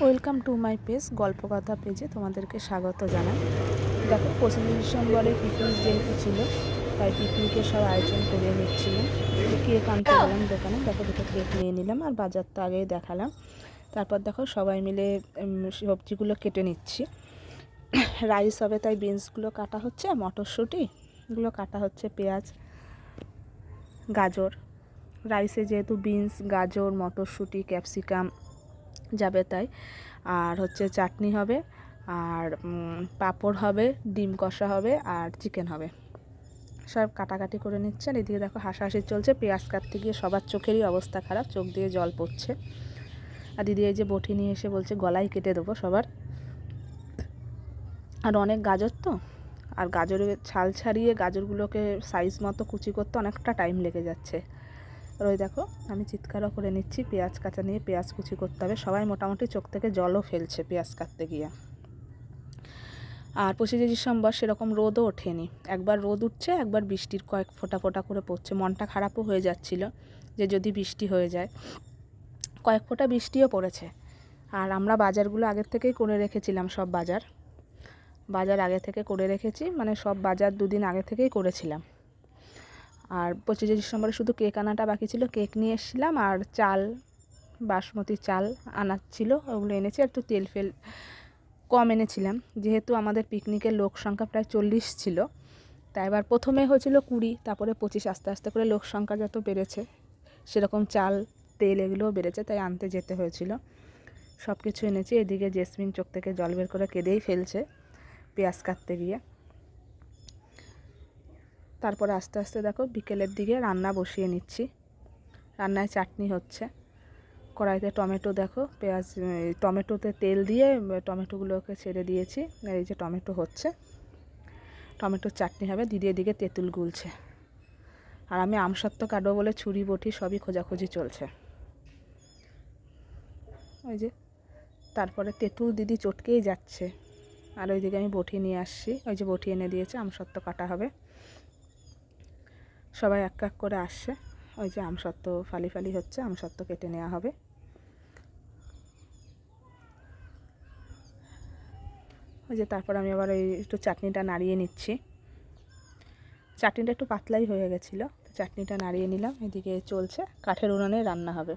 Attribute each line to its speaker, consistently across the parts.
Speaker 1: Welcome to my page গল্পকথা পেজে তোমাদেরকে স্বাগত জানাই। দেখো 25 ডিসেম্বরে পিকনিক যেহেতু ছিল, তাই পিকনিকের সব আয়োজন করে নিচ্ছিলাম। কেক আনতে গেলাম দোকানে, দেখো দুটো কেক নিয়ে নিলাম আর বাজার তো আগেই দেখালাম। তারপর দেখো সবাই মিলে সবজিগুলো কেটে নিচ্ছি। রাইস হবে তাই বিনসগুলো কাটা হচ্ছে, মটরশুঁটিগুলো কাটা হচ্ছে, পেঁয়াজ, গাজর। রাইসে যেহেতু বিনস, গাজর, মটরশুঁটি, ক্যাপসিকাম যাবে তাই। আর হচ্ছে চাটনি হবে, আর পাঁপড় হবে, ডিম কষা হবে, আর চিকেন হবে। সব কাটাকাটি করে নিচ্ছে। আর এদিকে দেখো হাসাহাসি চলছে, পেঁয়াজ কাটতে গিয়ে সবার চোখেরই অবস্থা খারাপ, চোখ দিয়ে জল পড়ছে। আর দিদি এই যে বটি নিয়ে এসে বলছে গলায় কেটে দেবো সবার। আর অনেক গাজর তো, আর গাজরের ছাল ছাড়িয়ে গাজরগুলোকে সাইজ মতো কুচি করতে অনেকটা টাইম লেগে যাচ্ছে। আর ওই দেখো আমি চিৎকারও করে নিচ্ছি, পেঁয়াজ কাটা নিয়ে পেঁয়াজ কুচি করতে হবে। সবাই মোটামুটি চোখ থেকে জলও ফেলছে পেঁয়াজ কাটতে গিয়ে। আর 25 ডিসেম্বর সেরকম রোদও ওঠেনি, একবার রোদ উঠছে, একবার বৃষ্টির কয়েক ফোঁটা ফোঁটা করে পড়ছে। মনটা খারাপও হয়ে যাচ্ছিল যে যদি বৃষ্টি হয়ে যায়। কয়েক ফোঁটা বৃষ্টিও পড়েছে। আর আমরা বাজারগুলো আগের থেকেই করে রেখেছিলাম, সব বাজার আগে থেকে করে রেখেছি, মানে সব বাজার দুদিন আগে থেকেই করেছিলাম। আর 25 ডিসেম্বরে শুধু কেক আনাটা বাকি ছিল, কেক নিয়ে এসেছিলাম। আর চাল, বাসমতি চাল আনার ছিল, ওগুলো এনেছি। একটু তেল ফেল কম এনেছিলাম, যেহেতু আমাদের পিকনিকের লোক সংখ্যা প্রায় 40 ছিল। তাই এবার প্রথমে হয়েছিল 20, তারপরে 25, আস্তে আস্তে করে লোক সংখ্যা যত বেড়েছে সেরকম চাল, তেল এগুলোও বেড়েছে, তাই আনতে যেতে হয়েছিল। সব কিছু এনেছি। এদিকে জেসমিন চোখ থেকে জল বের করে কেঁদেই ফেলছে পেঁয়াজ কাটতে গিয়ে। তারপরে আস্তে আস্তে দেখো বিকেলের দিকে রান্না বসিয়ে নিচ্ছি। রান্নায় চাটনি হচ্ছে, কড়াইতে টমেটো, দেখো পেঁয়াজ, টমেটোতে তেল দিয়ে টমেটোগুলোকে ছেড়ে দিয়েছি। এই যে টমেটো হচ্ছে, টমেটোর চাটনি হবে। দিদি এদিকে তেঁতুল গুলছে, আর আমি আমসত্ত্ব কাটবো বলে ছুরি বটি সবই খোঁজাখুঁজি চলছে। ওই যে তারপরে তেঁতুল দিদি চটকেই যাচ্ছে, আর ওইদিকে আমি বটি নিয়ে আসছি, ওই যে বটি এনে দিয়েছে, আমসত্ত্ব কাটা হবে। সবাই এক এক করে আসছে, ওই যে আমসত্ত্ব ফালি ফালি হচ্ছে, আমসত্ত্ব কেটে নেওয়া হবে। ওই যে তারপর আমি আবার এই একটু চাটনিটা নাড়িয়ে নিচ্ছি। চাটনিটা একটু পাতলাই হয়ে গেছিলো, তো চাটনিটা নাড়িয়ে নিলাম। এদিকে চলছে কাঠের উনুনে রান্না হবে,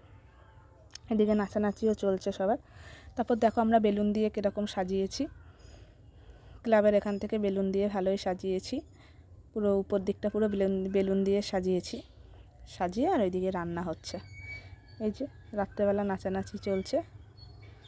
Speaker 1: এদিকে নাচানাচিও চলছে সবার। তারপর দেখো আমরা বেলুন দিয়ে কীরকম সাজিয়েছি, ক্লাবের এখান থেকে বেলুন দিয়ে ভালোই সাজিয়েছি, পুরো উপর দিকটা পুরো বেলুন দিয়ে সাজিয়ে আর ওইদিকে রান্না হচ্ছে। এই যে রাত্রেবেলা নাচানাচি চলছে,